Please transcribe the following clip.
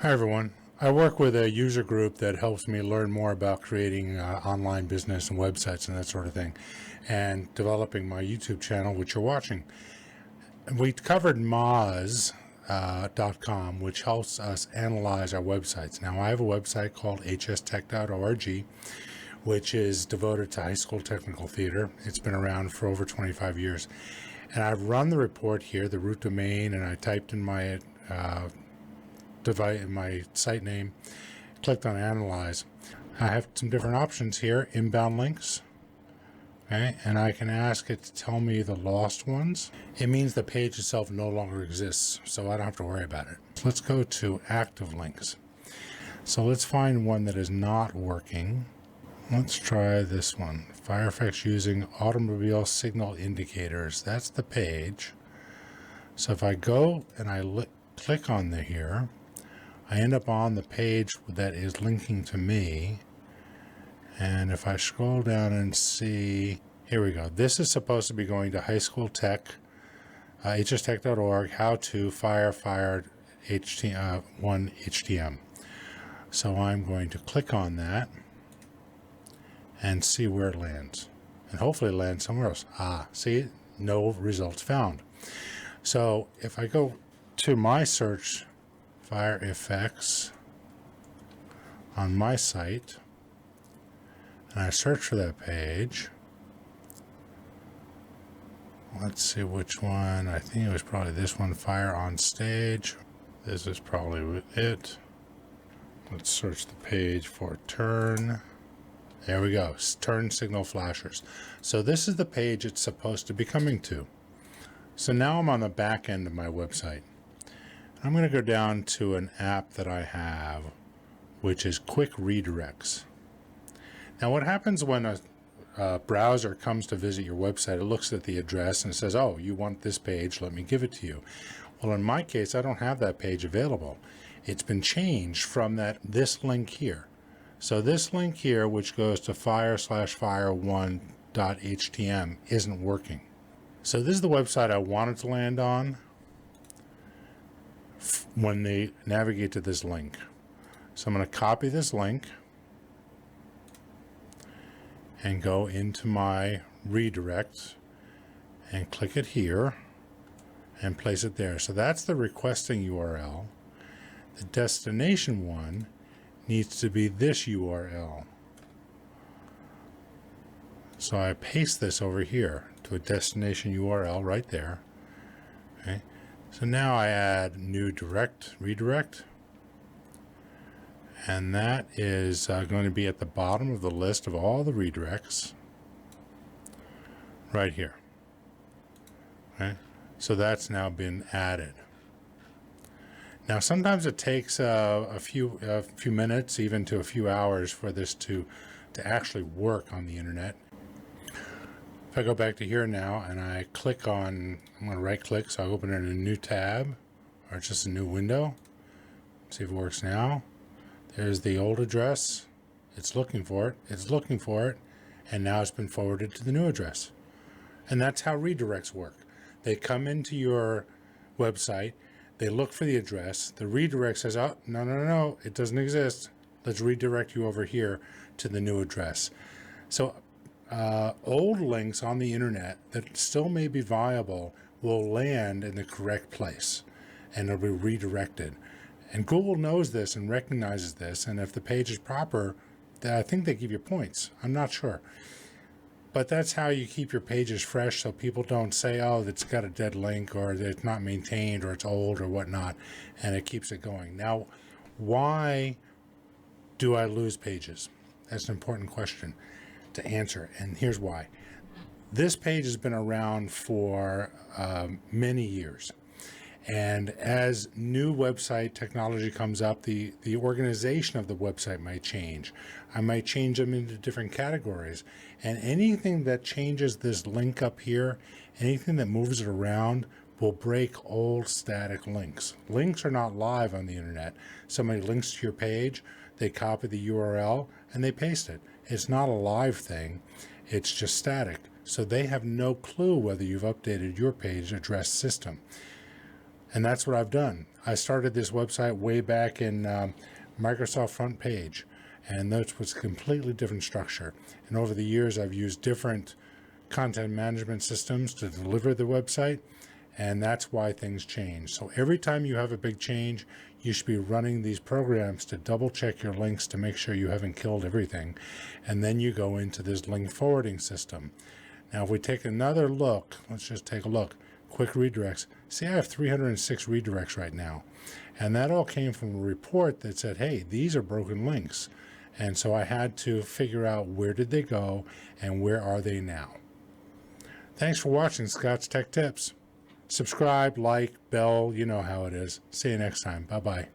Hi everyone. I work with a user group that helps me learn more about creating online business and websites and that sort of thing, and developing my YouTube channel, which you're watching. We covered Moz.com, which helps us analyze our websites. Now, I have a website called hstech.org, which is devoted to high school technical theater. It's been around for over 25 years. And I've run the report here, the root domain, and I typed in my my site name, clicked on analyze. I have some different options here, inbound links, okay, and I can ask it to tell me the lost ones. It means the page itself no longer exists, so I don't have to worry about it. So let's go to active links. So let's find one that is not working. Let's try this one, Firefox using automobile signal indicators. That's the page. So if I go and I click on here, I end up on the page that is linking to me. And if I scroll down and see, here we go. This is supposed to be going to high school tech, hstech.org, how to fire one HTM. So I'm going to click on that and see where it lands. And hopefully it lands somewhere else. See, no results found. So if I go to my search, Fire Effects on my site, and I search for that page. Let's see which one. I think it was probably this one, Fire on Stage. This is probably it. Let's search the page for turn. There we go, turn signal flashers. So this is the page it's supposed to be coming to. So now I'm on the back end of my website. I'm going to go down to an app that I have, which is Quick Redirects. Now what happens when a browser comes to visit your website, it looks at the address and says, oh, you want this page, let me give it to you. Well, in my case, I don't have that page available. It's been changed from this link here. So this link here, which goes to fire/fire1.htm, isn't working. So this is the website I wanted to land on when they navigate to this link. So I'm going to copy this link and go into my redirect and click it here and place it there. So that's the requesting URL. The destination one needs to be this URL. So I paste this over here to a destination URL right there. Okay. So now I add new redirect, and that is going to be at the bottom of the list of all the redirects right here. Okay. So that's now been added. Now sometimes it takes a few minutes, even to a few hours, for this to actually work on the internet. If I go back to here now and I click on, I'm going to right click, so I open it in a new tab or just a new window. See if it works now. There's the old address. It's looking for it. It's looking for it. And now it's been forwarded to the new address. And that's how redirects work. They come into your website. They look for the address. The redirect says, oh, no, it doesn't exist. Let's redirect you over here to the new address. So old links on the internet that still may be viable will land in the correct place and they'll be redirected. And Google knows this and recognizes this. And if the page is proper, I think they give you points. I'm not sure. But that's how you keep your pages fresh, so people don't say, oh, it's got a dead link, or that it's not maintained, or it's old, or whatnot, and it keeps it going. Now, why do I lose pages? That's an important question to answer, and here's why. This page has been around for many years. And as new website technology comes up, the organization of the website might change. I might change them into different categories. And anything that changes this link up here, anything that moves it around, will break old static links. Links are not live on the internet. Somebody links to your page, they copy the URL, and they paste it. It's not a live thing. It's just static. So they have no clue whether you've updated your page address system. And that's what I've done. I started this website way back in Microsoft Front Page, and that was a completely different structure. And over the years, I've used different content management systems to deliver the website, and that's why things change. So every time you have a big change, you should be running these programs to double check your links to make sure you haven't killed everything. And then you go into this link forwarding system. Now, if we take another look, let's just take a look. Quick redirects. See, I have 306 redirects right now. And that all came from a report that said, hey, these are broken links. And so I had to figure out where did they go and where are they now. Thanks for watching Scott's Tech Tips. Subscribe, like, bell, you know how it is. See you next time. Bye-bye.